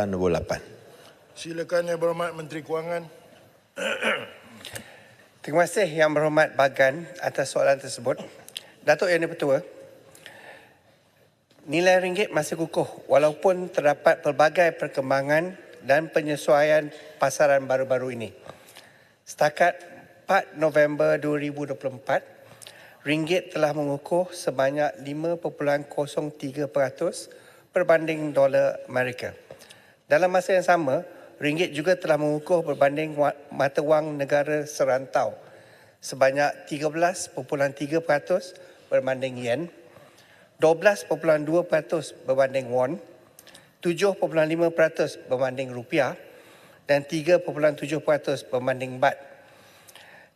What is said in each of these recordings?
soalan nombor 8. Silakan Yang Berhormat Menteri Kewangan. Terima kasih Yang Berhormat Bagan atas soalan tersebut. Datuk Yang Di-Pertua, nilai ringgit masih kukuh walaupun terdapat pelbagai perkembangan dan penyesuaian pasaran baru-baru ini. Setakat 4 November 2024, ringgit telah mengukuh sebanyak 5.03% berbanding dolar Amerika. Dalam masa yang sama, ringgit juga telah mengukuh berbanding mata wang negara serantau sebanyak 13.3% berbanding yen, 12.2% berbanding won, 7.5% berbanding rupiah dan 3.7% berbanding baht.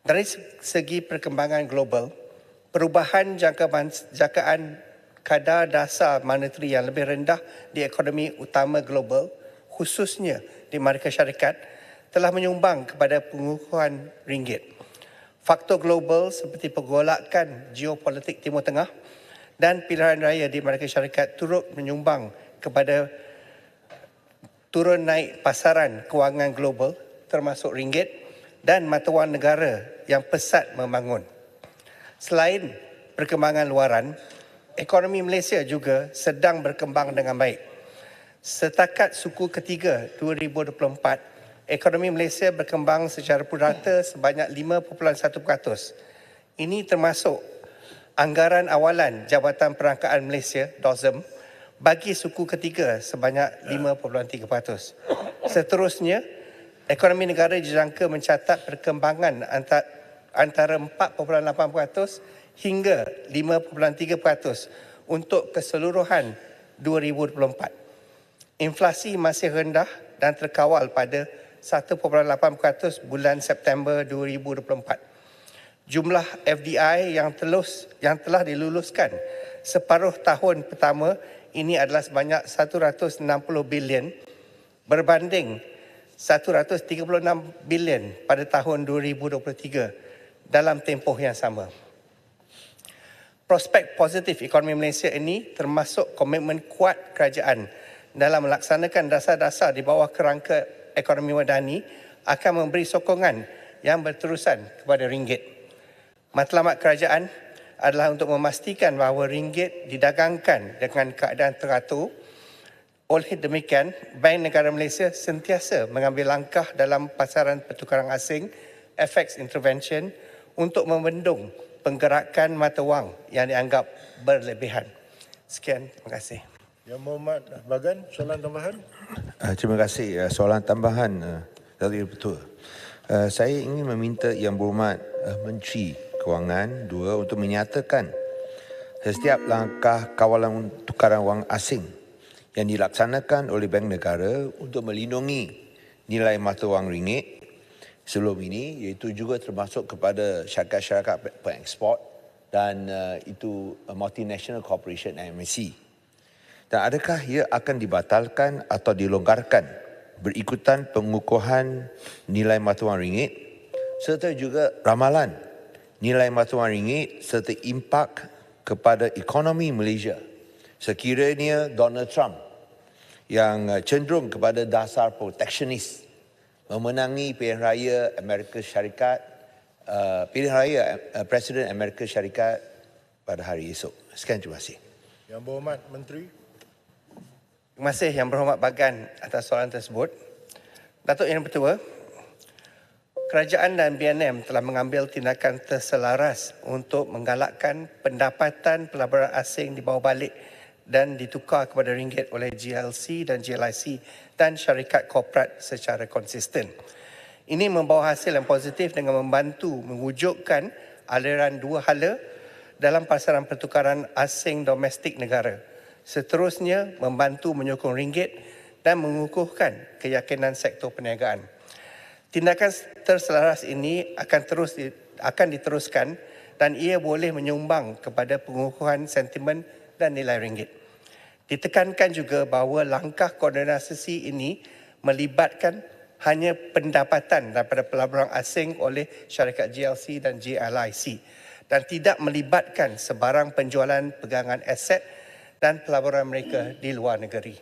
Dari segi perkembangan global, perubahan jangkaan kadar dasar moneteri yang lebih rendah di ekonomi utama global, khususnya di Amerika Syarikat, telah menyumbang kepada pengukuhan ringgit. Faktor global seperti pergolakan geopolitik Timur Tengah dan pilihan raya di Amerika Syarikat turut menyumbang kepada turun naik pasaran kewangan global termasuk ringgit dan mata wang negara yang pesat membangun. Selain perkembangan luaran, ekonomi Malaysia juga sedang berkembang dengan baik. Setakat suku ketiga 2024, ekonomi Malaysia berkembang secara purata sebanyak 5.1%. Ini termasuk anggaran awalan Jabatan Perangkaan Malaysia (DOSM) bagi suku ketiga sebanyak 5.3%. Seterusnya, ekonomi negara dijangka mencatat perkembangan antara 4.8% hingga 5.3% untuk keseluruhan 2024. Inflasi masih rendah dan terkawal pada 1.8% bulan September 2024. Jumlah FDI yang telah diluluskan separuh tahun pertama ini adalah sebanyak 160 bilion berbanding 136 bilion pada tahun 2023 dalam tempoh yang sama. Prospek positif ekonomi Malaysia ini termasuk komitmen kuat kerajaan dalam melaksanakan dasar-dasar di bawah kerangka ekonomi madani akan memberi sokongan yang berterusan kepada ringgit. Matlamat kerajaan adalah untuk memastikan bahawa ringgit didagangkan dengan keadaan teratur. Oleh demikian, Bank Negara Malaysia sentiasa mengambil langkah dalam pasaran pertukaran asing, FX intervention, untuk membendung penggerakan mata wang yang dianggap berlebihan. Sekian, terima kasih. Yang Berhormat Bagan, soalan tambahan. Terima kasih. Soalan tambahan dari Ketua. Saya ingin meminta Yang Berhormat Menteri Kewangan untuk menyatakan setiap langkah kawalan tukaran wang asing yang dilaksanakan oleh Bank Negara untuk melindungi nilai mata wang ringgit sebelum ini, iaitu juga termasuk kepada syarikat-syarikat pengeksport dan itu multinational corporation MNC. Dan adakah ia akan dibatalkan atau dilonggarkan berikutan pengukuhan nilai mata wang ringgit serta juga ramalan nilai mata wang ringgit serta impak kepada ekonomi Malaysia sekiranya Donald Trump yang cenderung kepada dasar proteksionis memenangi pilihan raya Amerika Syarikat, pilihan raya Presiden Amerika Syarikat pada hari esok. Sekian, terima kasih. Yang Berhormat Menteri. Terima kasih Yang Berhormat Bagan atas soalan tersebut. Datuk Yang Di-Pertua, kerajaan dan BNM telah mengambil tindakan terselaras untuk menggalakkan pendapatan pelaburan asing dibawa balik dan ditukar kepada ringgit oleh GLC dan GLIC dan syarikat korporat secara konsisten. Ini membawa hasil yang positif dengan membantu mewujudkan aliran dua hala dalam pasaran pertukaran asing domestik negara. Seterusnya, membantu menyokong ringgit dan mengukuhkan keyakinan sektor perniagaan. Tindakan terselaras ini akan diteruskan dan ia boleh menyumbang kepada pengukuhan sentimen dan nilai ringgit. Ditekankan juga bahawa langkah koordinasi ini melibatkan hanya pendapatan daripada pelaburan asing oleh syarikat GLC dan GLIC dan tidak melibatkan sebarang penjualan pegangan aset dan pelaburan mereka di luar negeri.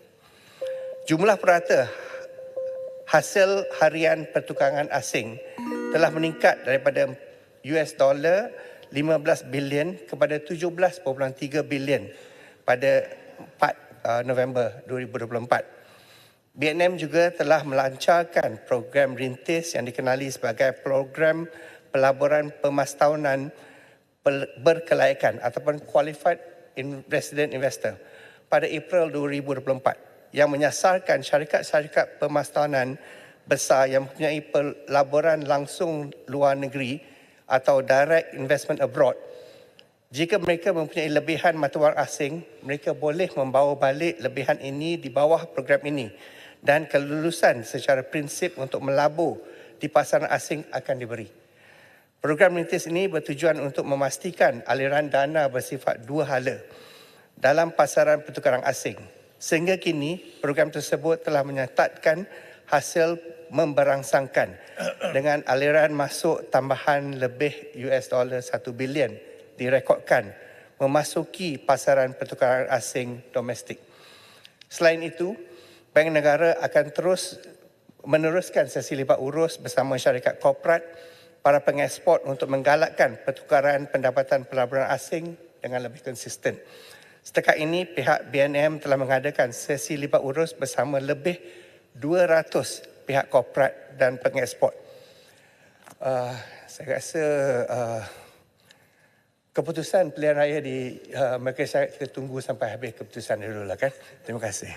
Jumlah purata hasil harian pertukaran asing telah meningkat daripada US dollar 15 bilion kepada 17.3 bilion pada 4 November 2024. BNM juga telah melancarkan program rintis yang dikenali sebagai program pelaburan pemastahunan berkelayakan ataupun Qualified Resident Investor pada April 2024 yang menyasarkan syarikat-syarikat pemastahunan besar yang mempunyai pelaburan langsung luar negeri atau direct investment abroad. Jika mereka mempunyai lebihan mata wang asing, mereka boleh membawa balik lebihan ini di bawah program ini dan kelulusan secara prinsip untuk melabur di pasaran asing akan diberi. Program rintis ini bertujuan untuk memastikan aliran dana bersifat dua hala dalam pasaran pertukaran asing. Sehingga kini, program tersebut telah menyatakan hasil memberangsangkan dengan aliran masuk tambahan lebih US dollar 1 bilion direkodkan memasuki pasaran pertukaran asing domestik. Selain itu, Bank Negara akan terus meneruskan sesi libat urus bersama syarikat korporat para pengeksport untuk menggalakkan pertukaran pendapatan pelaburan asing dengan lebih konsisten. Setakat ini, pihak BNM telah mengadakan sesi libat urus bersama lebih 200 pihak korporat dan pengeksport. Saya rasa keputusan pilihan raya di Amerika Syarikat kita tunggu sampai habis keputusan dulu lah kan. Terima kasih.